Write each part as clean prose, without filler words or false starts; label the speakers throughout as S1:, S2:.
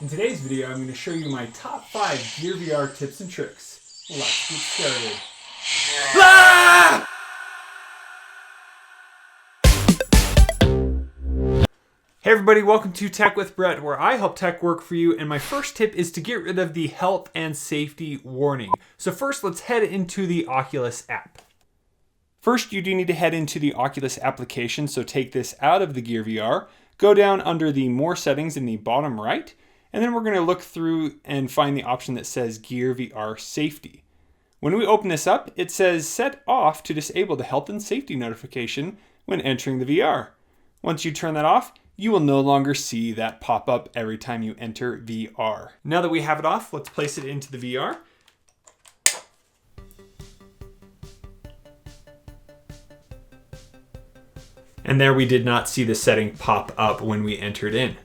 S1: In today's video, I'm going to show you my top 5 Gear VR tips and tricks. Let's get started. Ah! Hey everybody, welcome to Tech with Brett, where I help tech work for you, and my first tip is to get rid of the health and safety warning. So first, let's head into the Oculus app. First, you do need to head into the Oculus application, so take this out of the Gear VR, go down under the More settings in the bottom right, and then we're going to look through and find the option that says Gear VR Safety. When we open this up, it says set off to disable the health and safety notification when entering the VR. Once you turn that off, you will no longer see that pop up every time you enter VR. Now that we have it off, let's place it into the VR. And there we did not see the setting pop up when we entered in.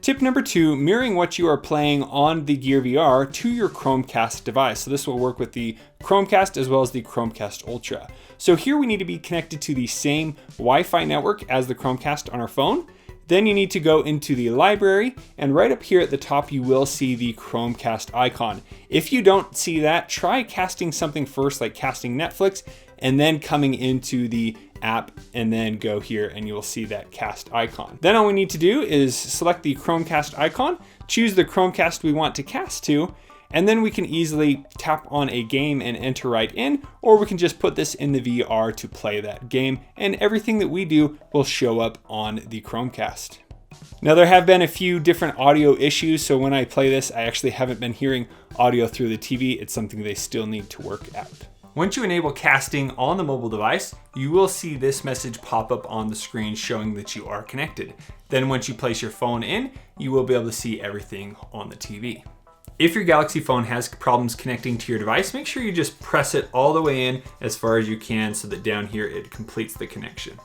S1: Tip number 2, mirroring what you are playing on the Gear VR to your Chromecast device. So this will work with the Chromecast as well as the Chromecast Ultra. So here we need to be connected to the same Wi-Fi network as the Chromecast on our phone. Then you need to go into the library, and right up here at the top you will see the Chromecast icon. If you don't see that, try casting something first, like casting Netflix, and then coming into the app and then go here and you will see that cast icon. Then all we need to do is select the Chromecast icon, choose the Chromecast we want to cast to, and then we can easily tap on a game and enter right in, or we can just put this in the VR to play that game, and everything that we do will show up on the Chromecast. Now there have been a few different audio issues, so when I play this, I actually haven't been hearing audio through the TV. It's something they still need to work out. Once you enable casting on the mobile device, you will see this message pop up on the screen showing that you are connected. Then once you place your phone in, you will be able to see everything on the TV. If your Galaxy phone has problems connecting to your device, make sure you just press it all the way in as far as you can so that down here it completes the connection.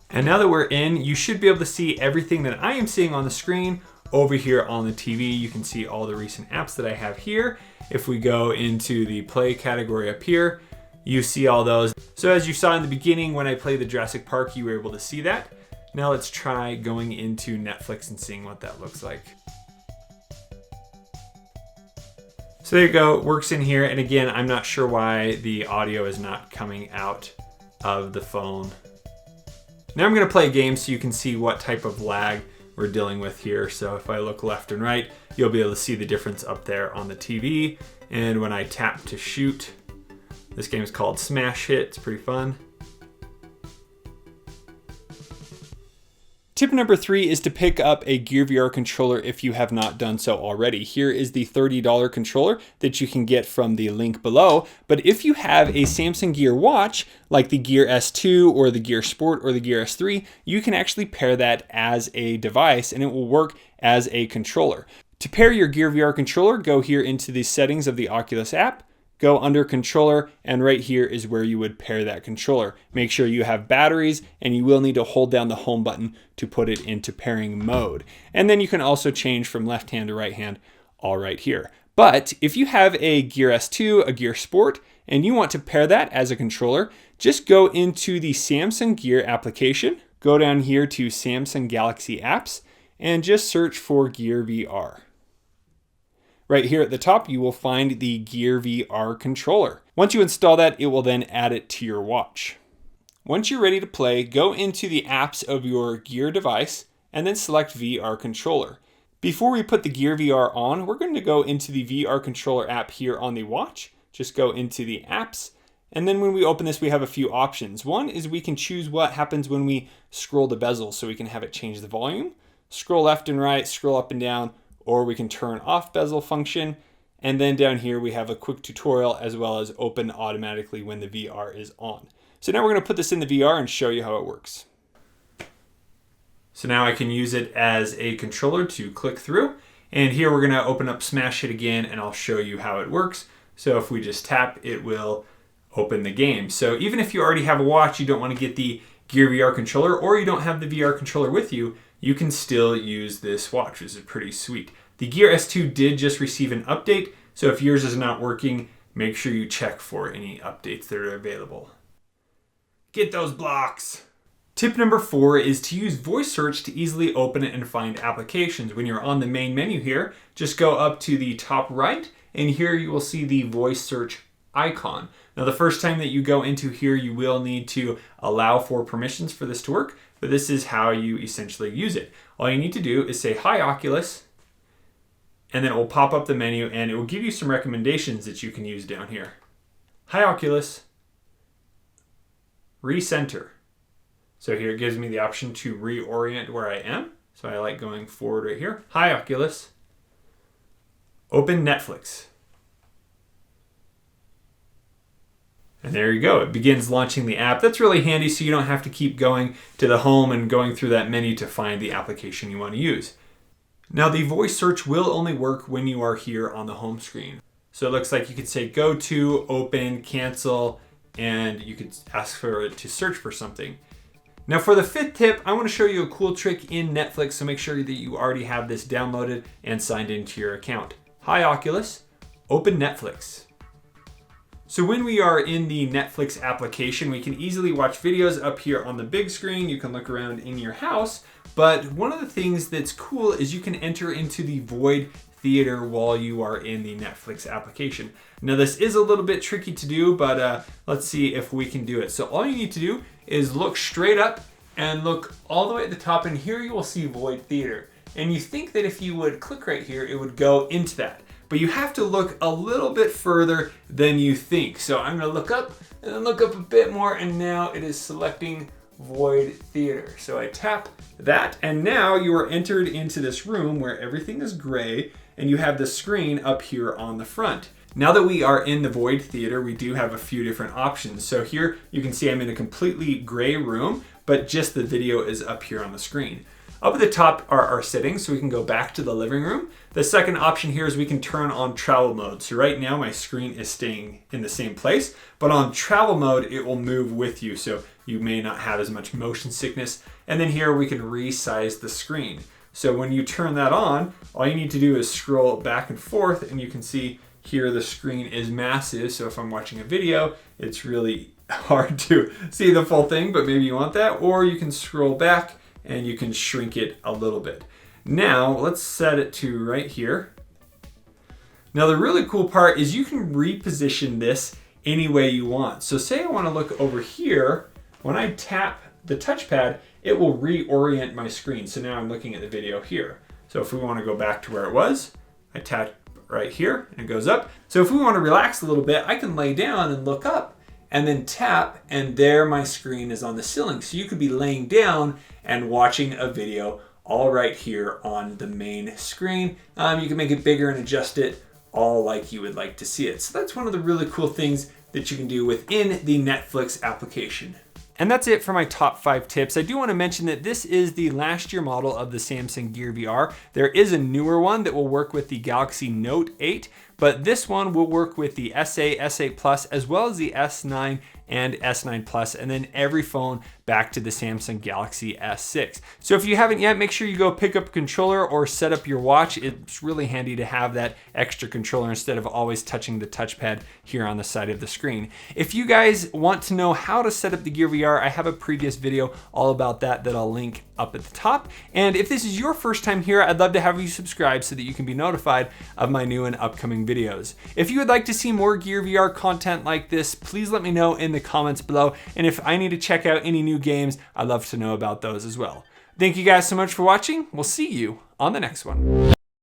S1: And now that we're in, you should be able to see everything that I am seeing on the screen over here on the TV. You can see all the recent apps that I have here. If we go into the play category up here, you see all those. So as you saw in the beginning when I played the Jurassic Park, you were able to see that. Now let's try going into Netflix and seeing what that looks like. So there you go, it works in here. And again, I'm not sure why the audio is not coming out of the phone. Now I'm gonna play a game so you can see what type of lag we're dealing with here. So if I look left and right, you'll be able to see the difference up there on the TV. And when I tap to shoot, this game is called Smash Hit. It's pretty fun. Tip number 3 is to pick up a Gear VR controller if you have not done so already. Here is the $30 controller that you can get from the link below. But if you have a Samsung Gear watch, like the Gear S2 or the Gear Sport or the Gear S3, you can actually pair that as a device and it will work as a controller. To pair your Gear VR controller, go here into the settings of the Oculus app, go under controller, and right here is where you would pair that controller. Make sure you have batteries, and you will need to hold down the home button to put it into pairing mode. And then you can also change from left hand to right hand, all right here. But if you have a Gear S2, a Gear Sport, and you want to pair that as a controller, just go into the Samsung Gear application, go down here to Samsung Galaxy Apps, and just search for Gear VR. Right here at the top, you will find the Gear VR controller. Once you install that, it will then add it to your watch. Once you're ready to play, go into the apps of your Gear device and then select VR controller. Before we put the Gear VR on, we're going to go into the VR controller app here on the watch. Just go into the apps. And then when we open this, we have a few options. One is we can choose what happens when we scroll the bezel, so we can have it change the volume, scroll left and right, scroll up and down, or we can turn off bezel function. And then down here we have a quick tutorial as well as open automatically when the VR is on. So now we're going to put this in the VR and show you how it works. So now I can use it as a controller to click through. And here we're going to open up Smash Hit again and I'll show you how it works. So if we just tap, it will open the game. So even if you already have a watch, you don't want to get the Gear VR controller, or you don't have the VR controller with you, you can still use this watch, which is pretty sweet. The Gear S2 did just receive an update, so if yours is not working, make sure you check for any updates that are available. Get those blocks! Tip number 4 is to use voice search to easily open it and find applications. When you're on the main menu here, just go up to the top right, and here you will see the voice search icon. Now the first time that you go into here, you will need to allow for permissions for this to work, but this is how you essentially use it. All you need to do is say, "Hi Oculus," and then it will pop up the menu and it will give you some recommendations that you can use down here. "Hi Oculus, recenter." So here it gives me the option to reorient where I am. So I like going forward right here. "Hi Oculus, open Netflix." And there you go. It begins launching the app. That's really handy so you don't have to keep going to the home and going through that menu to find the application you want to use. Now the voice search will only work when you are here on the home screen. So it looks like you could say go to, open, cancel, and you could ask for it to search for something. Now for the 5th tip, I want to show you a cool trick in Netflix, so make sure that you already have this downloaded and signed into your account. "Hi Oculus, open Netflix." So when we are in the Netflix application, we can easily watch videos up here on the big screen. You can look around in your house, but one of the things that's cool is you can enter into the void theater while you are in the Netflix application. Now this is a little bit tricky to do, but let's see if we can do it. So all you need to do is look straight up and look all the way at the top, and here you will see void theater. And you think that if you would click right here, it would go into that. But you have to look a little bit further than you think. So I'm gonna look up and then look up a bit more, and now it is selecting void theater. So I tap that, and now you are entered into this room where everything is gray and you have the screen up here on the front. Now that we are in the void theater, we do have a few different options. So here you can see I'm in a completely gray room, but just the video is up here on the screen. Up at the top are our settings, so we can go back to the living room. The second option here is we can turn on travel mode. So right now my screen is staying in the same place, but on travel mode, it will move with you. So you may not have as much motion sickness. And then here we can resize the screen. So when you turn that on, all you need to do is scroll back and forth, and you can see here the screen is massive. So if I'm watching a video, it's really hard to see the full thing, but maybe you want that. Or you can scroll back and you can shrink it a little bit. Now let's set it to right here. Now the really cool part is you can reposition this any way you want. So say I want to look over here, when I tap the touchpad, it will reorient my screen. So now I'm looking at the video here. So if we want to go back to where it was, I tap right here and it goes up. So if we want to relax a little bit, I can lay down and look up and then tap, and there my screen is on the ceiling. So you could be laying down and watching a video all right here on the main screen. You can make it bigger and adjust it all like you would like to see it. So that's one of the really cool things that you can do within the Netflix application. And that's it for my top 5 tips. I do want to mention that this is the last year model of the Samsung Gear VR. There is a newer one that will work with the Galaxy Note 8, but this one will work with the S8, S8 Plus, as well as the S9 and S9 Plus, and then every phone back to the Samsung Galaxy S6. So if you haven't yet, make sure you go pick up a controller or set up your watch. It's really handy to have that extra controller instead of always touching the touchpad here on the side of the screen. If you guys want to know how to set up the Gear VR, I have a previous video all about that I'll link up at the top. And if this is your first time here, I'd love to have you subscribe so that you can be notified of my new and upcoming videos. If you would like to see more Gear VR content like this, please let me know in the comments below. And if I need to check out any new games, I'd love to know about those as well. Thank you guys so much for watching. We'll see you on the next one.